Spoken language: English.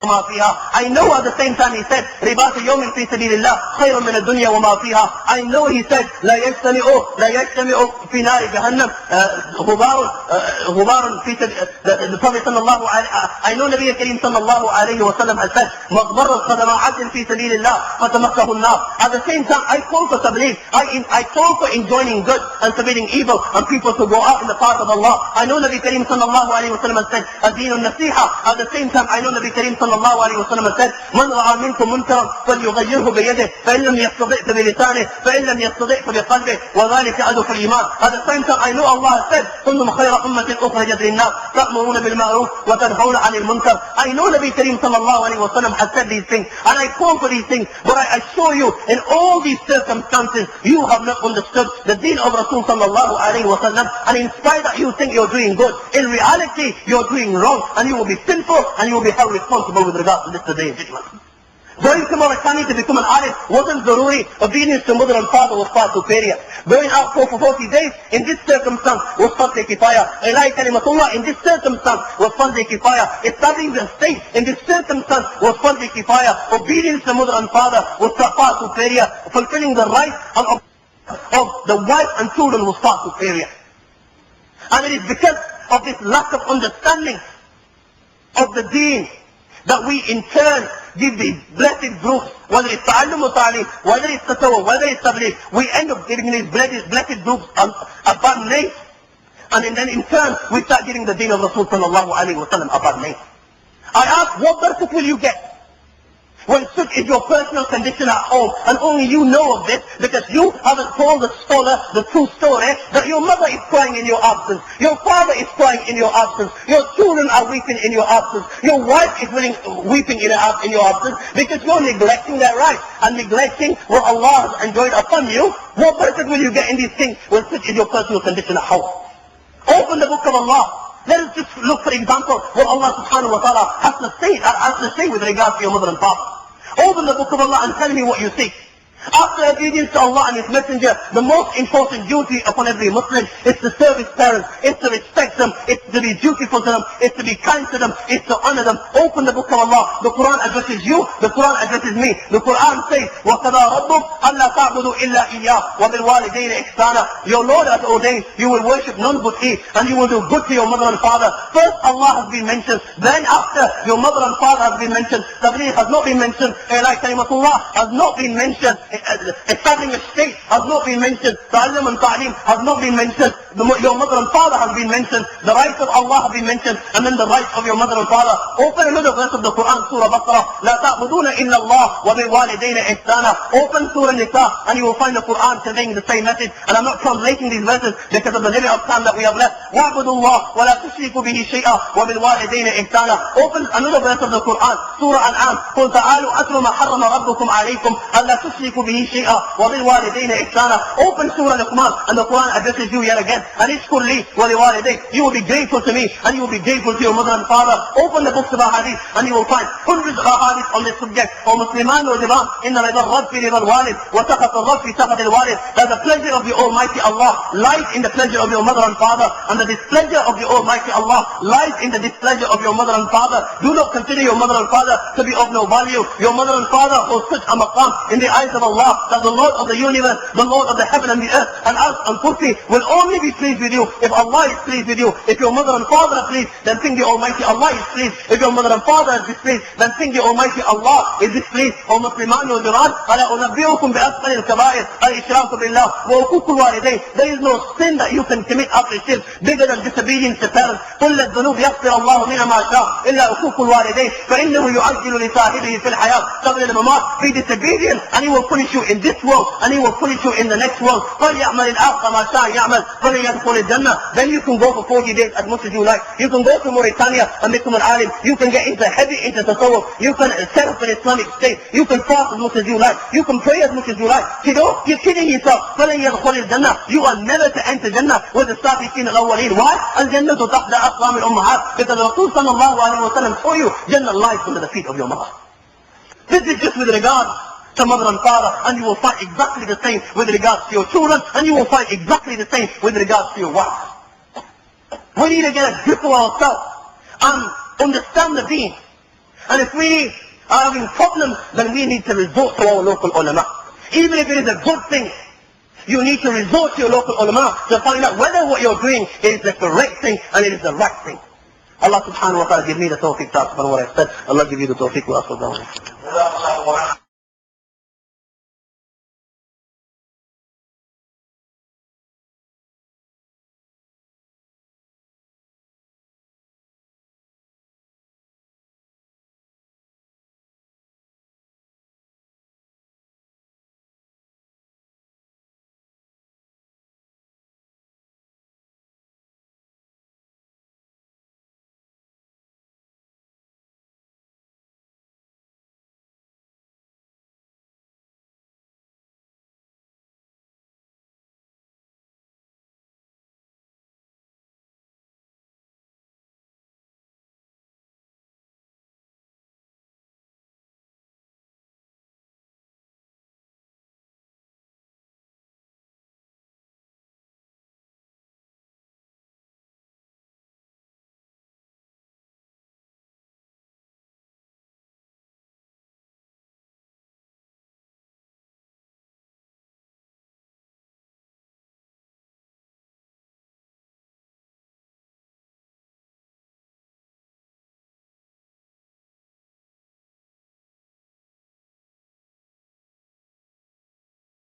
وما فيها. I know at the same time he said رباط يوم في سبيل الله خير من الدنيا وما فيها. I know he said لا يجتمع في نار جهنم غبار في سبيل. The Prophet صلى الله عليه I know نبي الكريم صلى الله عليه وسلم has said مغبر القدم عدل في سبيل الله فتمسه النار. At the same time I call for tabligh. I call for enjoining good and forbidding evil and people to go out in the path of Allah. I know نبي الكريم صلى الله عليه وسلم has said الدين النصيحة. At the same time I know نبي الكريم صلى الله عليه وسلم said من رأى منكم منكرا فليغيره بيده فإن لم يستطع فبلسانه فإن لم يستطع فبقلبه وذلك أضعف الإيمان. At the same time I know Allah said كنتم خير أمة أخرجت للناس تأمرون بالمعروف وتنهون عن المنكر. I know نبي الكريم صلى الله عليه وسلم has said these things and I call for these things, but I assure you in all these circumstances you have not understood the deen of Rasul صلى الله عليه وسلم, and in spite that you think you're doing good, in reality you're doing wrong and you will be sinful and you will be held responsible with regard to this today in judgment. Going to Mauritania to become an artist wasn't zaruri. Obedience to mother and father was far superior. Going out for 40 days in this circumstance was fardh kifaya. Ilahi kalimatullah in this circumstance was fardh kifaya. Establishing the state in this circumstance was fardh kifaya. Obedience to mother and father was far superior. Fulfilling the rights of the wife and children was far superior. And it is because of this lack of understanding of the deen that we in turn give these blessed groups, whether it's ta'allum or ta'aleem, whether it's tasawwuf, whether it's tabligh, we end up giving these blessed groups a bad name. And then in turn, we start giving the deen of Rasul sallallahu alayhi wa sallam a bad name. I ask, what barakah will you get when such is your personal condition at home, and only you know of this because you haven't told the scholar the true story that your mother is crying in your absence, your father is crying in your absence, your children are weeping in your absence, your wife is weeping in your absence because you're neglecting their rights and neglecting what Allah has enjoined upon you. What benefit will you get in these things when such is your personal condition at home? Open the book of Allah. Let us just look, for example, what Allah subhanahu wa ta'ala has to say with regard to your mother and father. Open the book of Allah and tell me what you see. After obedience to Allah and His Messenger, the most important duty upon every Muslim is to serve his parents, is to respect them, is to be dutiful to them, is to be kind to them, is to honor them. Open the book of Allah. The Quran addresses you, the Quran addresses me. The Quran says, وَقَضَى رَبُّكَ أَلَّا تَعْبُدُوا إِلَّا إِيَّاهُ وَبِالْوَالِدَيْنِ إِحْسَانًا. Your Lord has ordained you will worship none but He, and you will do good to your mother and father. First Allah has been mentioned, then after your mother and father has been mentioned. Tabligh has not been mentioned. Ilahi kalimatullah has not been mentioned. Establishing a state has not been mentioned. Ta'allum and ta'aleem has not been mentioned. Your mother and father has been mentioned. The rights of Allah have been mentioned. And then the rights of your mother and father. Open another verse of the Quran, Surah Baqarah. لَا تَعْبُدُونَ إِلَّا اللَّهِ وَبِالْوَالِدَيْنِ إِحْسَانًا. Open Surah Nisa and you will find the Quran conveying the same message. And I'm not translating these verses because of the limit of time that we have left. وَاعْبُدُوا اللَّهِ وَلَا تُشْرِكُوا بِهِ شَيْئًا وَبِالْوَالِدَيْنِ إِحْسَانًا. Open another verse of the Quran, Surah An'am. قُلْ تَعَالُوا أَتْلُ مَا حَرَّمَ رَبُّكُمْ عَلَيْكُمْ أَلَّا تُشْرِكُوا بِهِ شَيْئًا وَبِالْوَالِدَيْنِ إِحْسَانًا. Open Surah Luqman and the Quran addresses you yet again. And it's for li وَلِوَالِدَيْكَ. You will be grateful to me and you will be grateful to your mother and father. Open the books of Ahadith and you will find hundreds of Ahadith on this subject. وَمُسْلِمَانُ وَجِبَانُ إِنَّ رِضَى الرَّبِّ رِضَى الْوَالِدِ وَسَخَطَ الرَّبِّ سَخَطِ الْوَالِدِ. That the pleasure of the Almighty Allah lies in the pleasure of your mother and father, and the displeasure of the Almighty Allah lies in the displeasure of your mother and father. Do not consider your mother and father to be of no value. Your mother and father hold such a maqam in the eyes of Allah that the Lord of the universe, the Lord of the heaven and the earth, and us and Kursi will only be pleased with you if Allah is pleased with you. If your mother and father are pleased, then think the Almighty Allah is pleased. If your mother and father is displeased, then think the Almighty Allah is displeased. O Musliman wa Jiran, ala unabbiukum bi asfali al-kaba'ir al-ishraku billah wa uquq al-walidayn. There is no sin that you can commit after shirk bigger than disobedience to parents. قل الذنوب يغفر الله منها ما شاء إلا عقوق الوالدين فإنه يعجل لصاحبه في الحياة قبل الممات. Be disobedient and He will punish you in this world and He will punish you in the next world. فليعمل الآخر ما شاء يعمل فليدخل الجنة. Then you can go for 40 days as much as you like. You can go to Mauritania and become an alim. You can get heavy into tasawwuf. You can set up an Islamic state. You can fast as much as you like. You can pray as much as you like. Kiddo, you're kidding yourself. فلن يدخل الجنة. You are never to enter Jannah with the Sabiqeen al-awwaleen. Why? الجنة تحت أقدام الأمهات. Because Rasul sallallahu alayhi wa sallam told you Jannah lies under the feet of your mother. This is just with regard to mother and father, and you will find exactly the same with regards to your children, and you will find exactly the same with regards to your wife. We need to get a grip of ourselves and understand the deen. And if we are having problems, then we need to resort to our local ulama. Even if it is a good thing, you need to resort to your local ulama to find out whether what you're doing is the correct thing and it is the right thing. Allah subhanahu wa ta'ala give me the tawfiq to ask for what I said. Allah give you the tawfiq to ask for